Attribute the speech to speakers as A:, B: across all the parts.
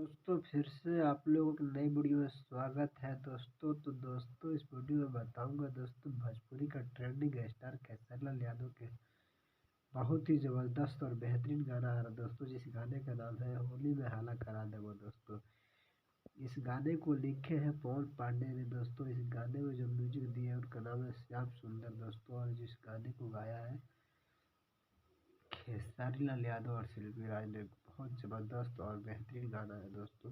A: दोस्तों फिर से आप लोगों की नई वीडियो में स्वागत है दोस्तों। तो दोस्तों इस वीडियो में बताऊंगा दोस्तों भोजपुरी का ट्रेंडिंग स्टार खेसारी यादव के बहुत ही ज़बरदस्त और बेहतरीन गाना आ रहा है दोस्तों, जिस गाने का नाम है होली में हाला करा देबो दोस्तों। इस गाने को लिखे हैं पवन पांडे ने दोस्तों। इस गाने में जो म्यूजिक दिया है उनका नाम है श्याम सुंदर दोस्तों, और जिस गाने को गाया है खेसारी लाल यादव और शिल्पी राज ने। बहुत ज़बरदस्त और बेहतरीन गाना है दोस्तों।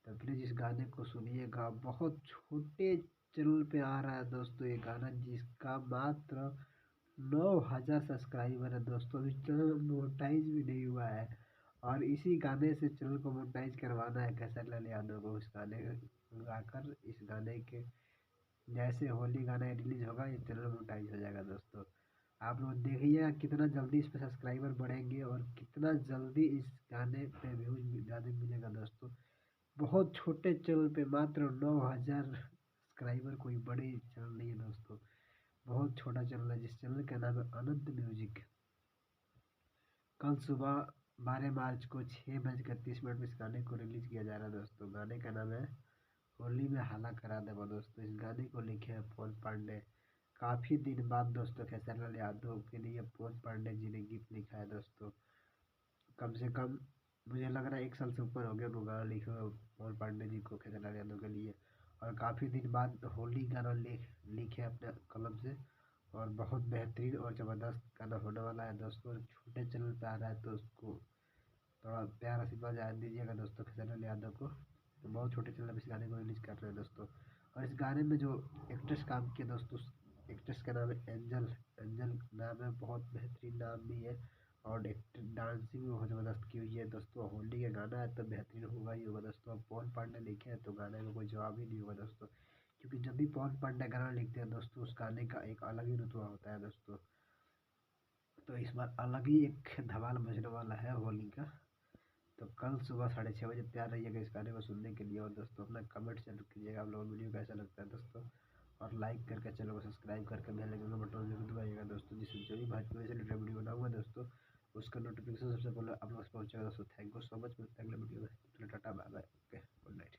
A: तो प्लीज़ इस गाने को सुनिएगा। बहुत छोटे चैनल पे आ रहा है दोस्तों ये गाना, जिसका मात्र 9,000 सब्सक्राइबर है दोस्तों। अभी चैनल मोनेटाइज भी नहीं हुआ है, और इसी गाने से चैनल को मोनेटाइज करवाना है खेसारी लाल यादव को। इस गाने गाकर इस गाने के जैसे होली गाना रिलीज होगा ये चैनल मोनेटाइज हो जाएगा दोस्तों। आप लोग देखिएगा कितना जल्दी इस पे सब्सक्राइबर बढ़ेंगे और कितना जल्दी इस गाने पे व्यूज ज़्यादा मिलेगा दोस्तों। बहुत छोटे चैनल पे मात्र 9,000 सब्सक्राइबर, कोई बड़ी चैनल नहीं है दोस्तों। बहुत छोटा चैनल है जिस चैनल का नाम है अनंत म्यूजिक। कल सुबह 12 मार्च को 6:30 में इस गाने को रिलीज किया जा रहा है दोस्तों। गाने का नाम है होली में हाला करा देबो दोस्तों। इस गाने को लिखे हैं पवन पांडे। काफ़ी दिन बाद दोस्तों खेसारी लाल यादव के लिए पवन पांडे जी ने गीत लिखा है दोस्तों। कम से कम मुझे लग रहा है 1 साल से ऊपर हो गया उनको गाना लिखे हुए पवन पांडे जी को खेसारी लाल यादव के लिए। और काफ़ी दिन बाद होली गाना लिखे अपने कलम से, और बहुत बेहतरीन और ज़बरदस्त गाना होने वाला है दोस्तों। छोटे चैनल पे आ रहा है तो उसको थोड़ा प्यार आशीर्वाद दीजिएगा दोस्तों खेसारी लाल यादव को। तो बहुत छोटे चैनल पे इस गाने को रिलीज कर रहे हैं दोस्तों। और इस गाने में जो एक्ट्रेस काम किया दोस्तों, उस एक्ट्रेस का नाम है एंजल। एंजल नाम है, बहुत बेहतरीन नाम भी है। और डांसिंग भी बहुत ज़बरदस्त की हुई है दोस्तों। होली का गाना है तो बेहतरीन होगा ही होगा दोस्तों। अब पवन पांडे लिखे हैं तो गाने में कोई जवाब ही नहीं होगा दोस्तों, क्योंकि जब भी पवन पांडे गाना लिखते हैं दोस्तों उस गाने का एक अलग ही रुतबा होता है दोस्तों। तो इस बार अलग ही एक धमाल मचने वाला है होली का। तो कल सुबह 6:30 बजे तैयार रहिएगा इस गाने को सुनने के लिए। और दोस्तों अपना कमेंट जरूर कीजिएगा आप लोगों को वीडियो कैसा लगता है दोस्तों। और लाइक करके चैनल को सब्सक्राइब करके बेल आइकन का बटन जरूर दबाइएगा दोस्तों, जिससे जो भी भोजपुरी से रिलेटेड वीडियो बनाऊंगा दोस्तों उसका नोटिफिकेशन सबसे पहले आप लोग पास पहुंचेगा दोस्तों। Thank you so much. मिलते हैं अगले वीडियो में। Tata bye bye, okay, good night.